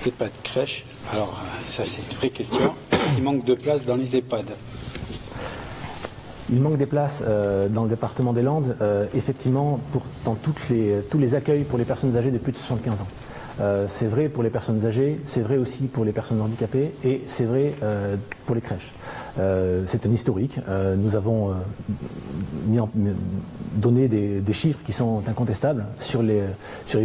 EHPAD, crèche. Alors, ça c'est une vraie question. Est-ce qu'il manque de place dans les EHPAD? Il manque des places dans le département des Landes, effectivement, dans tous les accueils pour les personnes âgées de plus de 75 ans. C'est vrai pour les personnes âgées, c'est vrai aussi pour les personnes handicapées et c'est vrai pour les crèches. C'est un historique. Nous avons donné des chiffres qui sont incontestables sur les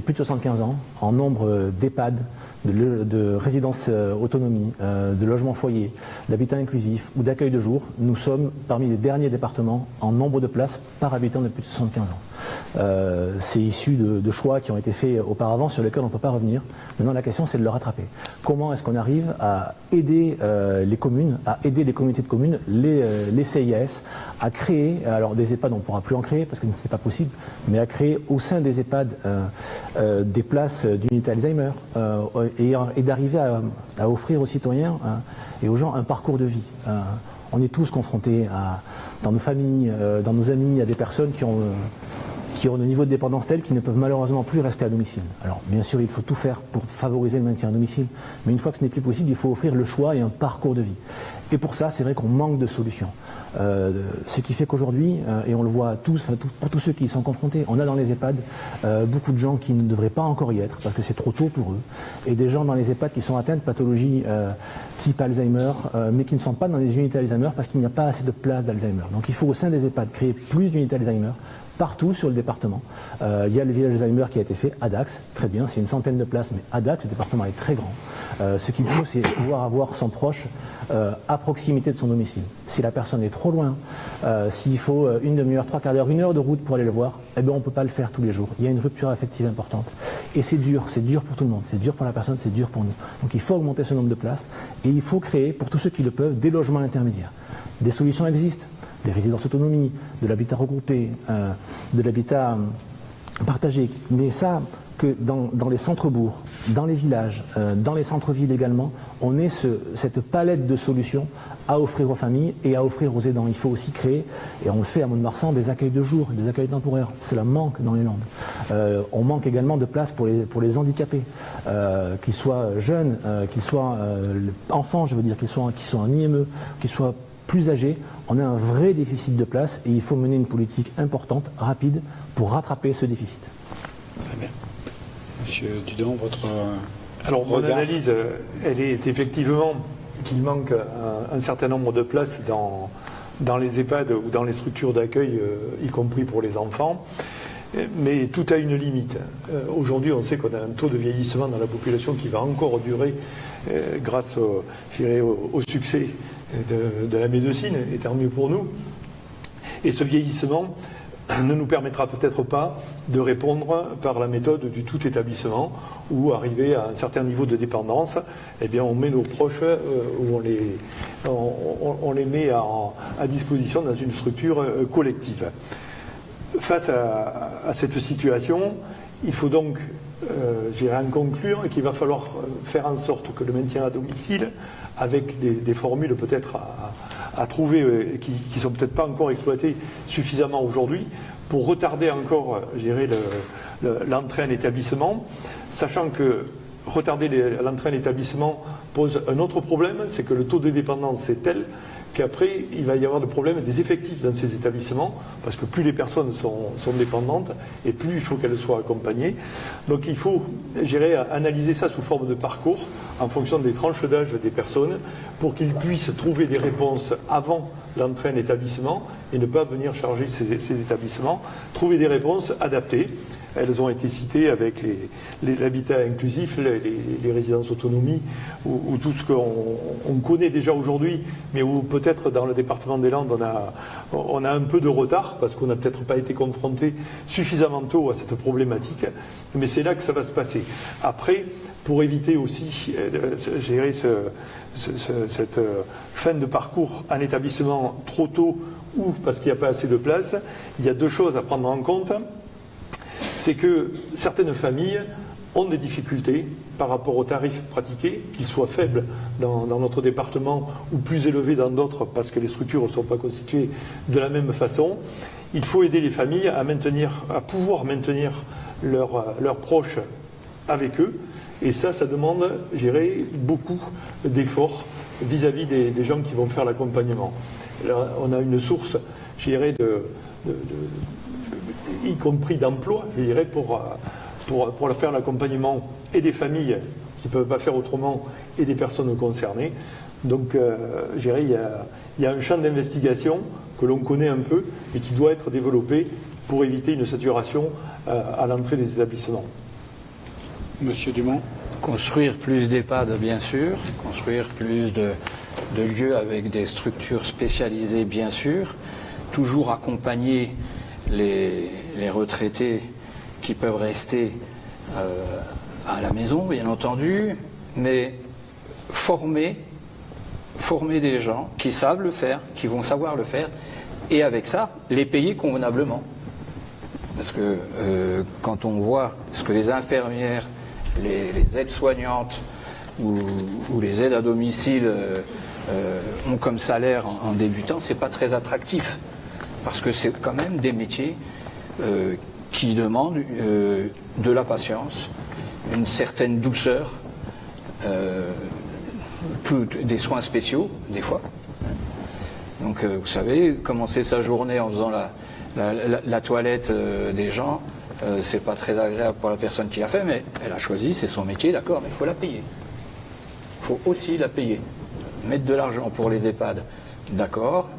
plus de 75 ans en nombre d'EHPAD, de résidences autonomie, de logements foyers, d'habitat inclusif ou d'accueil de jour. Nous sommes parmi les derniers départements en nombre de places par habitant de plus de 75 ans. C'est issu de choix qui ont été faits auparavant sur lesquels on ne peut pas revenir. Maintenant la question c'est de le rattraper. Comment est-ce qu'on arrive à aider les communes, à aider les communautés de communes, les CIAS, à créer, alors des EHPAD on ne pourra plus en créer parce que ce n'est pas possible, mais à créer au sein des EHPAD des places d'unité Alzheimer et d'arriver à offrir aux citoyens et aux gens un parcours de vie. On est tous confrontés dans nos familles, dans nos amis, à des personnes qui ont un niveau de dépendance tel qu'ils ne peuvent malheureusement plus rester à domicile. Alors bien sûr il faut tout faire pour favoriser le maintien à domicile, mais une fois que ce n'est plus possible, il faut offrir le choix et un parcours de vie. Et pour ça c'est vrai qu'on manque de solutions. Ce qui fait qu'aujourd'hui, et on le voit tous, pour tous ceux qui y sont confrontés, on a dans les EHPAD beaucoup de gens qui ne devraient pas encore y être parce que c'est trop tôt pour eux, et des gens dans les EHPAD qui sont atteints de pathologies type Alzheimer, mais qui ne sont pas dans les unités Alzheimer parce qu'il n'y a pas assez de place d'Alzheimer. Donc il faut au sein des EHPAD créer plus d'unités Alzheimer partout sur le département. Il y a le village Alzheimer qui a été fait à Dax, très bien, c'est une centaine de places, mais à Dax, le département est très grand. Ce qu'il faut, c'est pouvoir avoir son proche à proximité de son domicile. Si la personne est trop loin, s'il faut une demi-heure, trois quarts d'heure, une heure de route pour aller le voir, eh bien on ne peut pas le faire tous les jours. Il y a une rupture affective importante. Et c'est dur pour tout le monde. C'est dur pour la personne, c'est dur pour nous. Donc il faut augmenter ce nombre de places et il faut créer, pour tous ceux qui le peuvent, des logements intermédiaires. Des solutions existent. Des résidences autonomie, de l'habitat regroupé, de l'habitat partagé. Mais ça, que dans les centres-bourgs, dans les villages, dans les centres-villes également, on ait cette palette de solutions à offrir aux familles et à offrir aux aidants. Il faut aussi créer, et on le fait à Mont-de-Marsan, des accueils de jour, des accueils temporaires. C'est la manque dans les Landes. On manque également de place pour les handicapés, qu'ils soient jeunes, qu'ils soient enfants, je veux dire, qu'ils soient en IME, qu'ils soient plus âgés. On a un vrai déficit de place et il faut mener une politique importante, rapide, pour rattraper ce déficit. Très bien. Monsieur Dudon, votre Alors mon analyse, elle est effectivement qu'il manque un certain nombre de places dans les EHPAD ou dans les structures d'accueil, y compris pour les enfants. Mais tout a une limite. Aujourd'hui, on sait qu'on a un taux de vieillissement dans la population qui va encore durer grâce au succès de la médecine, et tant mieux pour nous. Et ce vieillissement ne nous permettra peut-être pas de répondre par la méthode du tout établissement, où arrivé à un certain niveau de dépendance, eh bien on met nos proches, ou on les met à disposition dans une structure collective. Face à cette situation, il faut donc, en conclure, qu'il va falloir faire en sorte que le maintien à domicile, avec des formules peut-être à trouver qui ne sont peut-être pas encore exploitées suffisamment aujourd'hui, pour retarder encore, l'entrée en établissement, sachant que retarder l'entrée en établissement pose un autre problème, c'est que le taux de dépendance est tel qu'après, il va y avoir le problème des effectifs dans ces établissements, parce que plus les personnes sont dépendantes, et plus il faut qu'elles soient accompagnées. Donc il faut, analyser ça sous forme de parcours, en fonction des tranches d'âge des personnes, pour qu'ils puissent trouver des réponses avant l'entrée en établissement, et ne pas venir charger ces établissements, trouver des réponses adaptées. Elles ont été citées avec l'habitat inclusif, les résidences autonomie, ou tout ce qu'on connaît déjà aujourd'hui, mais où peut-être dans le département des Landes on a un peu de retard, parce qu'on n'a peut-être pas été confronté suffisamment tôt à cette problématique, mais c'est là que ça va se passer. Après, pour éviter aussi cette fin de parcours en établissement trop tôt, ou parce qu'il n'y a pas assez de place, il y a deux choses à prendre en compte. C'est que certaines familles ont des difficultés par rapport aux tarifs pratiqués, qu'ils soient faibles dans notre département ou plus élevés dans d'autres, parce que les structures ne sont pas constituées de la même façon. Il faut aider les familles à pouvoir maintenir leurs proches avec eux. Et ça demande, je dirais, beaucoup d'efforts vis-à-vis des gens qui vont faire l'accompagnement. On a une source, je dirais, y compris d'emploi, je dirais, pour faire l'accompagnement et des familles qui ne peuvent pas faire autrement et des personnes concernées. Donc, je dirais, il y a un champ d'investigation que l'on connaît un peu et qui doit être développé pour éviter une saturation à l'entrée des établissements. Monsieur Dumont. Construire plus d'EHPAD, bien sûr, construire plus de lieux avec des structures spécialisées, bien sûr, toujours accompagner les retraités qui peuvent rester à la maison, bien entendu, mais former des gens qui savent le faire, qui vont savoir le faire, et avec ça, les payer convenablement. Parce que quand on voit ce que les infirmières, les aides-soignantes ou les aides à domicile ont comme salaire en débutant, c'est pas très attractif. Parce que c'est quand même des métiers qui demandent de la patience, une certaine douceur, des soins spéciaux, des fois. Donc, vous savez, commencer sa journée en faisant la toilette des gens, c'est pas très agréable pour la personne qui l'a fait, mais elle a choisi, c'est son métier, d'accord, mais il faut la payer. Il faut aussi la payer. Mettre de l'argent pour les EHPAD, d'accord.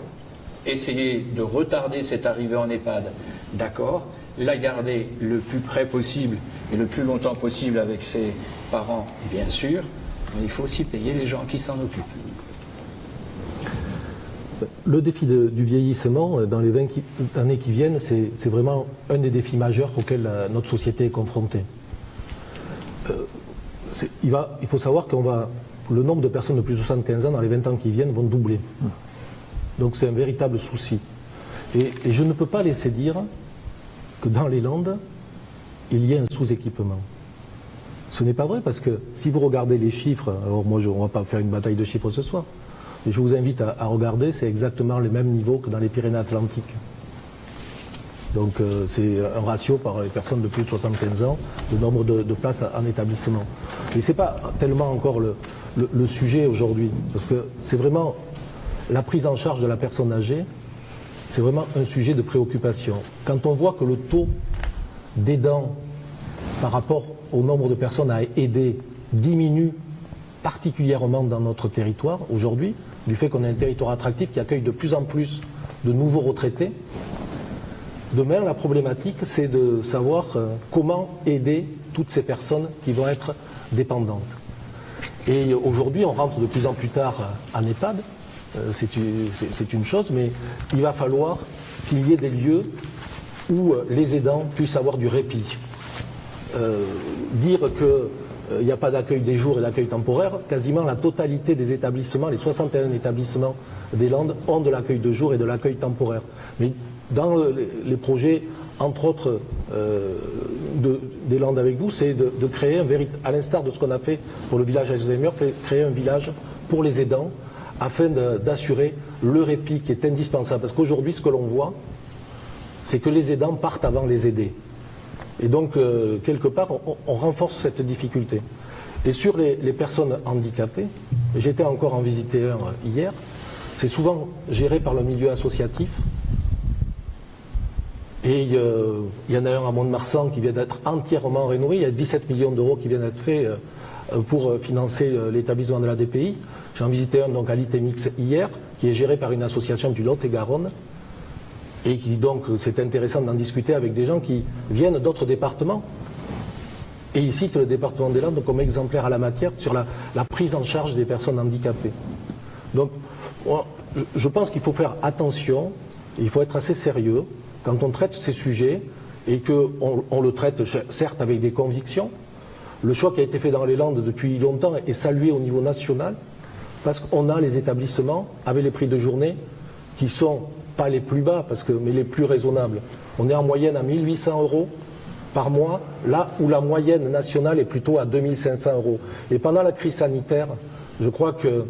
Essayer de retarder cette arrivée en EHPAD, d'accord. La garder le plus près possible et le plus longtemps possible avec ses parents, bien sûr, mais il faut aussi payer les gens qui s'en occupent. Le défi du vieillissement dans les 20 années qui viennent, c'est vraiment un des défis majeurs auxquels notre société est confrontée. Il faut savoir que le nombre de personnes de plus de 75 ans dans les 20 ans qui viennent vont doubler. Donc c'est un véritable souci. Et je ne peux pas laisser dire que dans les Landes, il y a un sous-équipement. Ce n'est pas vrai parce que si vous regardez les chiffres, alors moi on ne va pas faire une bataille de chiffres ce soir, mais je vous invite à regarder, c'est exactement le même niveau que dans les Pyrénées-Atlantiques. Donc c'est un ratio par les personnes de plus de 75 ans, le nombre de places en établissement. Et ce n'est pas tellement encore le sujet aujourd'hui, parce que c'est vraiment la prise en charge de la personne âgée, c'est vraiment un sujet de préoccupation. Quand on voit que le taux d'aidants par rapport au nombre de personnes à aider diminue particulièrement dans notre territoire aujourd'hui, du fait qu'on a un territoire attractif qui accueille de plus en plus de nouveaux retraités. Demain, la problématique, c'est de savoir comment aider toutes ces personnes qui vont être dépendantes. Et aujourd'hui, on rentre de plus en plus tard en EHPAD, c'est une chose, mais il va falloir qu'il y ait des lieux où les aidants puissent avoir du répit. Dire qu'il n'y a pas d'accueil des jours et d'accueil temporaire, quasiment la totalité des établissements, les 61 établissements des Landes ont de l'accueil de jour et de l'accueil temporaire. Mais dans les projets, entre autres, des Landes avec vous, c'est de créer à l'instar de ce qu'on a fait pour le village Alzheimer, créer un village pour les aidants afin d'assurer le répit qui est indispensable. Parce qu'aujourd'hui, ce que l'on voit, c'est que les aidants partent avant les aidés. Et donc, quelque part, on renforce cette difficulté. Et sur les personnes handicapées, j'étais encore en visiter un hier, c'est souvent géré par le milieu associatif. Et il y en a un à Mont-de-Marsan qui vient d'être entièrement rénové. Il y a 17 millions d'euros qui viennent d'être faits pour financer l'établissement de la DPI. J'en visitais un donc à l'ITEMIX hier, qui est géré par une association du Lot-et-Garonne. Et qui donc, c'est intéressant d'en discuter avec des gens qui viennent d'autres départements. Et ils citent le département des Landes comme exemplaire à la matière sur la prise en charge des personnes handicapées. Donc, je pense qu'il faut faire attention, il faut être assez sérieux quand on traite ces sujets et qu'on le traite certes avec des convictions. Le choix qui a été fait dans les Landes depuis longtemps est salué au niveau national parce qu'on a les établissements avec les prix de journée qui sont pas les plus bas, mais les plus raisonnables. On est en moyenne à 1 800 € par mois, là où la moyenne nationale est plutôt à 2 500 €. Et pendant la crise sanitaire, je crois qu'il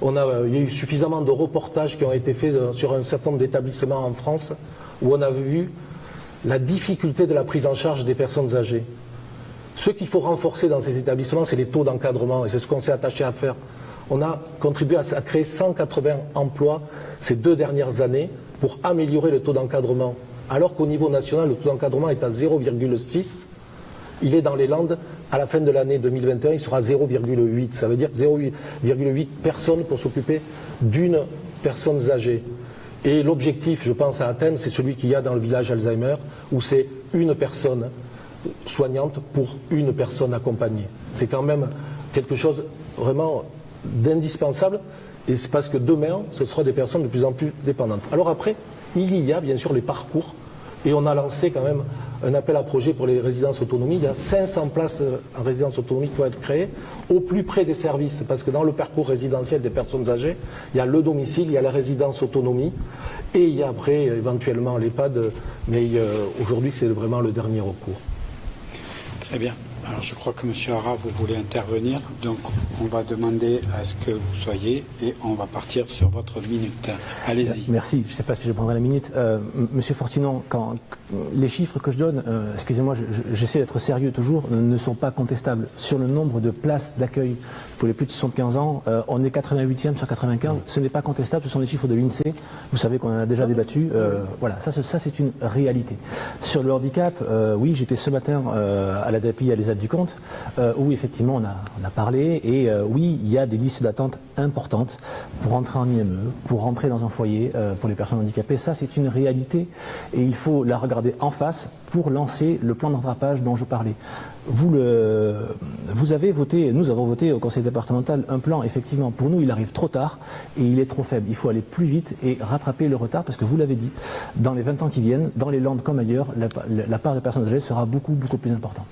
y a eu suffisamment de reportages qui ont été faits sur un certain nombre d'établissements en France, où on a vu la difficulté de la prise en charge des personnes âgées. Ce qu'il faut renforcer dans ces établissements, c'est les taux d'encadrement, et c'est ce qu'on s'est attaché à faire. On a contribué à créer 180 emplois ces 2 dernières années pour améliorer le taux d'encadrement. Alors qu'au niveau national, le taux d'encadrement est à 0,6. Il est dans les Landes, à la fin de l'année 2021, il sera 0,8. Ça veut dire 0,8 personnes pour s'occuper d'une personne âgée. Et l'objectif, je pense, à atteindre, c'est celui qu'il y a dans le village Alzheimer, où c'est une personne soignante pour une personne accompagnée. C'est quand même quelque chose vraiment d'indispensable, et c'est parce que demain, ce sera des personnes de plus en plus dépendantes. Alors après, il y a bien sûr les parcours, et on a lancé quand même un appel à projet pour les résidences autonomie. Il y a 500 places en résidence autonomie qui vont être créées au plus près des services, parce que dans le parcours résidentiel des personnes âgées, il y a le domicile, il y a la résidence autonomie, et il y a après éventuellement l'EHPAD, mais aujourd'hui c'est vraiment le dernier recours. Très bien. Alors je crois que M. Hara, vous voulez intervenir, donc on va demander à ce que vous soyez et on va partir sur votre minute. Allez-y. Merci, je ne sais pas si je prendrai la minute. Monsieur Fortinon, les chiffres que je donne, excusez-moi, j'essaie d'être sérieux toujours, ne sont pas contestables. Sur le nombre de places d'accueil pour les plus de 75 ans, on est 88e sur 95, ce n'est pas contestable, ce sont les chiffres de l'INSEE, vous savez qu'on en a déjà débattu, voilà, ça c'est une réalité. Sur le handicap, oui, j'étais ce matin à la DAPI, à l'ESAT du Comte, où effectivement on a parlé, et oui, il y a des listes d'attente importantes pour entrer en IME, pour rentrer dans un foyer pour les personnes handicapées. Ça, c'est une réalité et il faut la regarder en face pour lancer le plan de rattrapage dont je parlais. Vous avez voté, nous avons voté au conseil départemental un plan, effectivement, pour nous il arrive trop tard et il est trop faible. Il faut aller plus vite et rattraper le retard parce que vous l'avez dit, dans les 20 ans qui viennent, dans les Landes comme ailleurs, la part des personnes âgées sera beaucoup plus importante.